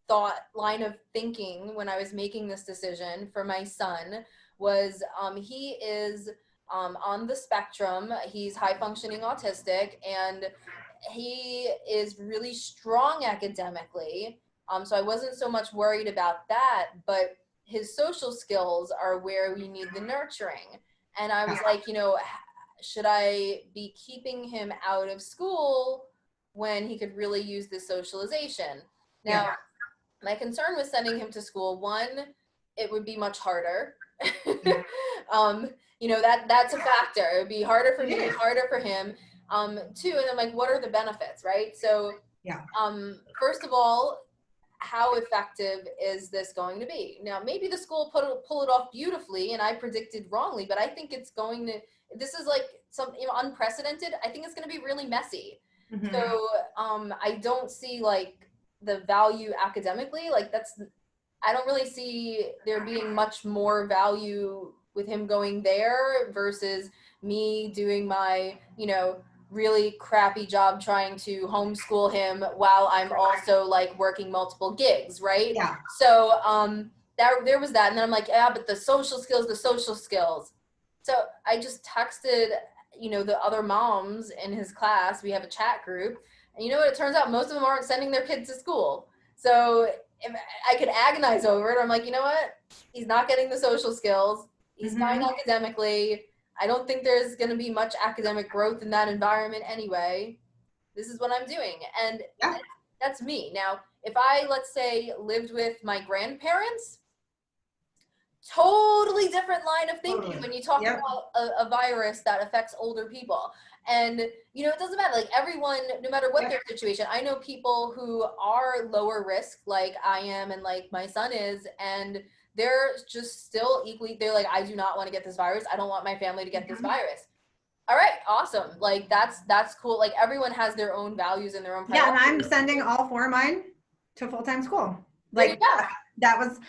thought line of thinking when I was making this decision for my son was he is on the spectrum. He's high functioning autistic, and he is really strong academically. So I wasn't so much worried about that, but his social skills are where we need the nurturing. And I was like, should I be keeping him out of school when he could really use this socialization? Now, my concern with sending him to school, one, it would be much harder. That's a factor. It would be harder for me, harder for him. Two, and I'm like, what are the benefits, right? So, first of all, how effective is this going to be? Now, maybe the school pull it off beautifully, and I predicted wrongly, but I think it's going to. This is like some unprecedented. I think it's going to be really messy. Mm-hmm. So I don't see like the value academically. Like I don't really see there being much more value with him going there versus me doing my really crappy job trying to homeschool him while I'm also like working multiple gigs, right? Yeah. So there was that, and then I'm like, yeah, but the social skills. So I just texted, the other moms in his class. We have a chat group, and you know what? It turns out most of them aren't sending their kids to school. So if I could agonize over it, I'm like, you know what? He's not getting the social skills. He's fine academically. I don't think there's going to be much academic growth in that environment anyway. This is what I'm doing. And that's me. Now, if I, let's say, lived with my grandparents, totally different line of thinking when you talk about a virus that affects older people. And, it doesn't matter. Like everyone, no matter what their situation, I know people who are lower risk, like I am and like my son is, and they're just still equally, they're like, I do not want to get this virus. I don't want my family to get this virus. All right, awesome. Like that's cool. Like everyone has their own values and their own priorities. Yeah, and I'm sending all 4 of mine to full-time school. Like that was